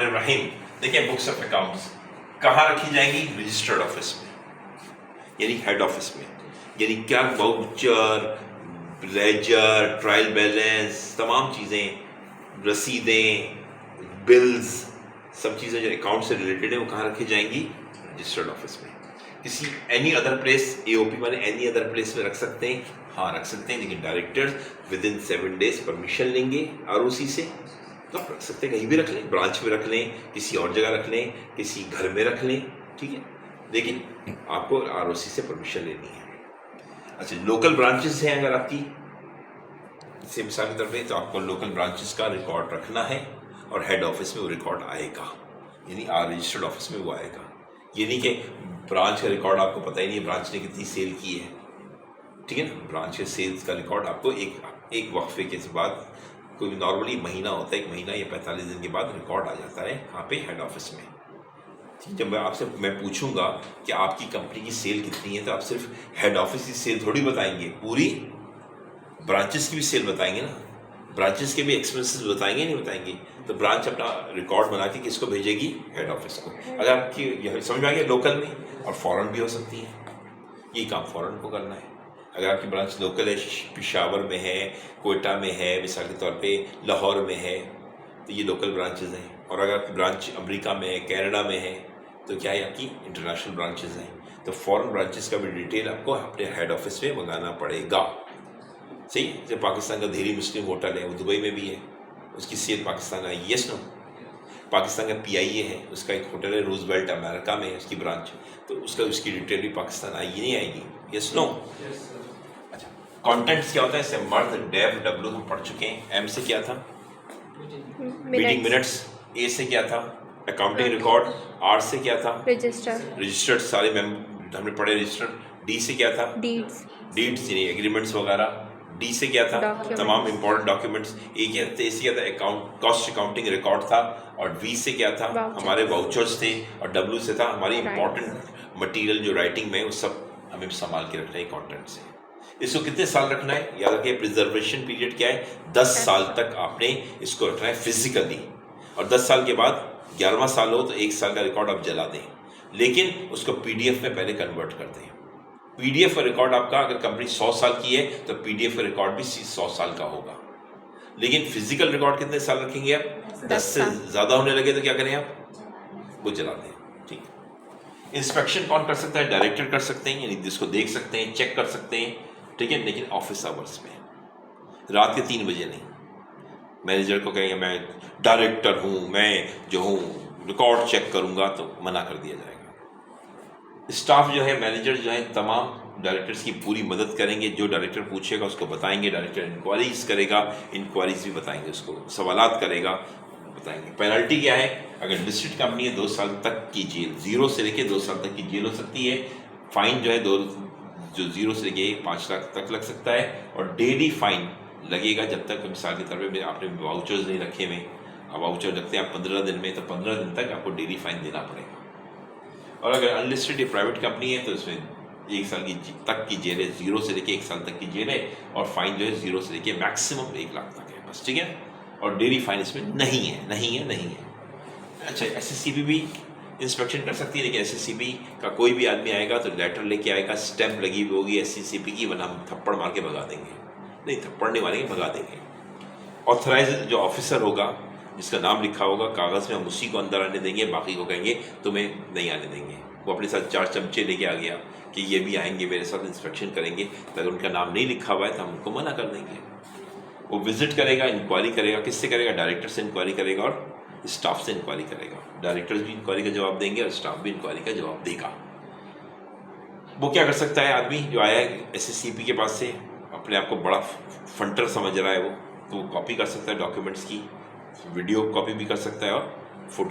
बिस्मिल्लाहिर्रहमानिर्रहीम। देखिए, books of accounts कहाँ रखी जाएंगी? रजिस्टर्ड ऑफिस में, यानी हेड ऑफिस में। यानी क्या? वाउचर, लेजर, ट्रायल बैलेंस, तमाम चीज़ें, रसीदें, बिल्स, सब चीज़ें जो अकाउंट से रिलेटेड है वो कहाँ रखी जाएंगी? रजिस्टर्ड ऑफिस में। किसी एनी अदर प्लेस, एओपी माने एनी अदर प्लेस में रख सकते हैं? हाँ, रख सकते हैं, लेकिन directors with in 7 days permission लेंगे आरओसी से। तो आप रख सकते हैं, कहीं भी रख लें, ब्रांच में रख लें, किसी और जगह रख लें, किसी घर में रख लें, ठीक है, लेकिन आपको आरओसी से परमिशन लेनी है। अच्छा, लोकल ब्रांचेस हैं अगर आपकी, से मिसाल के तौर पे, तो आपको लोकल ब्रांचेस का रिकॉर्ड रखना है और हेड ऑफिस में वो रिकॉर्ड आएगा, यानी रजिस्टर्ड ऑफिस में वो आएगा। ये नहीं कि ब्रांच का रिकॉर्ड आपको पता ही नहीं है ब्रांच ने कितनी सेल की है, ठीक है ना। ब्रांच के सेल्स का रिकॉर्ड आपको एक वक्फे के बाद, कोई नॉर्मली महीना होता है, 1 महीना या 45 दिन के बाद रिकॉर्ड आ जाता है यहाँ पे हेड ऑफिस में। जब मैं पूछूंगा कि आपकी कंपनी की सेल कितनी है, तो आप सिर्फ हेड ऑफिस की सेल थोड़ी बताएंगे, पूरी ब्रांचेस की भी सेल बताएंगे ना, ब्रांचेस के भी एक्सपेंसेस बताएंगे, नहीं बताएंगे। तो ब्रांच अपना रिकॉर्ड बना के किसको भेजेगी? हेड ऑफिस को। अगर आपकी यह समझ में आ गया, लोकल में और फॉरेन भी हो सकती है, ये काम फॉरेन को करना है। अगर आपकी ब्रांच लोकल है, पेशावर में है, कोयटा में है, मिसाल के तौर पे लाहौर में है, तो ये लोकल ब्रांचेज हैं। और अगर आपकी ब्रांच अमेरिका में है, कनाडा में है, तो क्या है, आपकी इंटरनेशनल ब्रांचेज हैं। तो फॉरेन ब्रांचेस का भी डिटेल आपको अपने हेड ऑफिस में मंगाना पड़ेगा। सही। जैसे पाकिस्तान का धेरी मुस्लिम होटल है, वो दुबई में भी है, उसकी सेल पाकिस्तान आई, यस नो। पाकिस्तान का PIA है, उसका एक होटल है रूजवेल्ट, अमेरिका में है उसकी ब्रांच, तो उसकी डिटेल भी पाकिस्तान आएगी, नहीं आएगी, यस नो। अच्छा, कॉन्टेंट्स क्या होता है? इससे मर्द, डेव, डब्ल्यू हम पढ़ चुके हैं। M से क्या था? Meeting minutes. A से क्या था? Accounting record. R से क्या था? रजिस्टर्ड, सारे हमने पढ़े रजिस्टर्ड। D से क्या था? डीड्स यानी एग्रीमेंट्स वगैरह। D से क्या था? तमाम इंपॉर्टेंट डॉक्यूमेंट्स। A से क्या था? अकाउंट, कॉस्ट अकाउंटिंग रिकॉर्ड था। और V से क्या था? हमारे वाउचर्स थे। और W से था हमारी इंपॉर्टेंट मटेरियल जो राइटिंग में, वो सब हमें संभाल के रखना है कॉन्टेंट से। इसको कितने साल रखना है? याद रखिए, प्रिजर्वेशन पीरियड क्या है? 10 साल तक आपने इसको रखना है फिजिकली। और 10 साल के बाद 11वां साल हो तो 1 साल का रिकॉर्ड आप जला दें, लेकिन उसको PDF में पहले कन्वर्ट कर दें। PDF का रिकॉर्ड आपका, अगर कंपनी 100 साल की है तो PDF का रिकॉर्ड भी 100 साल का होगा। लेकिन फिजिकल रिकॉर्ड कितने साल रखेंगे आप? 10 से ज़्यादा होने लगे तो क्या करें आप? वो जला दें। ठीक। इंस्पेक्शन कौन कर सकता है? डायरेक्टर कर सकते हैं, यानी जिसको देख सकते हैं, चेक कर सकते हैं, ठीक है, लेकिन ऑफिस आवर्स में, रात के 3 बजे नहीं। मैनेजर को कहेंगे मैं डायरेक्टर हूँ, मैं जो हूँ रिकॉर्ड चेक करूँगा, तो मना कर दिया जाएगा। स्टाफ जो है, मैनेजर जो है, तमाम डायरेक्टर्स की पूरी मदद करेंगे। जो डायरेक्टर पूछेगा उसको बताएंगे, डायरेक्टर इंक्वायरीज करेगा, इंक्वायरीज भी बताएंगे, उसको सवालात करेगा, बताएंगे। पेनल्टी क्या है? अगर लिस्टेड कंपनी है 2 साल तक की जेल, 0 से लेके 2 साल तक की जेल हो सकती है। फाइन जो है जो 0 से लेके 5 लाख तक लग सकता है। और डेली फाइन लगेगा जब तक, मिसाल के तौर पे आपने वाउचर्स नहीं रखे हुए, अब वाउचर रखते हैं आप 15 दिन में, तो 15 दिन तक आपको डेली फाइन देना पड़ेगा। और अगर अनलिस्टेड या प्राइवेट कंपनी है तो इसमें 1 साल तक की जेल है, 0 से लेके 1 साल तक की जेल है। और फाइन जो है 0 से लेके मैक्सिमम 1 लाख तक है, बस, ठीक है। और डेली फाइन इसमें नहीं है। अच्छा, SSCB भी इंस्पेक्शन कर सकती है, लेकिन SSCB का कोई भी आदमी आएगा तो लेटर लेके आएगा, स्टैंप लगी हुई होगी SSCB की, वरना हम थप्पड़ मार के भगा देंगे। नहीं, थप्पड़ नहीं मारेंगे, भगा देंगे। ऑथराइज जो ऑफिसर होगा, जिसका नाम लिखा होगा कागज़ में, हम उसी को अंदर आने देंगे, बाकी को कहेंगे तुम्हें नहीं आने देंगे। वो अपने साथ 4 चमचे लेके आ गया कि ये भी आएंगे मेरे साथ इंस्पेक्शन करेंगे, तो अगर उनका नाम नहीं लिखा हुआ है तो हम उनको मना कर देंगे। वो विजिट करेगा, इंक्वायरी करेगा। किससे करेगा? डायरेक्टर से इंक्वायरी करेगा और स्टाफ से इंक्वायरी करेगा। डायरेक्टर्स भी इंक्वायरी का जवाब देंगे और स्टाफ भी इंक्वायरी का जवाब देगा। वो क्या कर सकता है? आदमी जो आया है SSCB के पास से, अपने आप को बड़ा फंटर समझ रहा है वो, तो वो कॉपी कर सकता है डॉक्यूमेंट्स की, वीडियो कॉपी भी कर सकता है और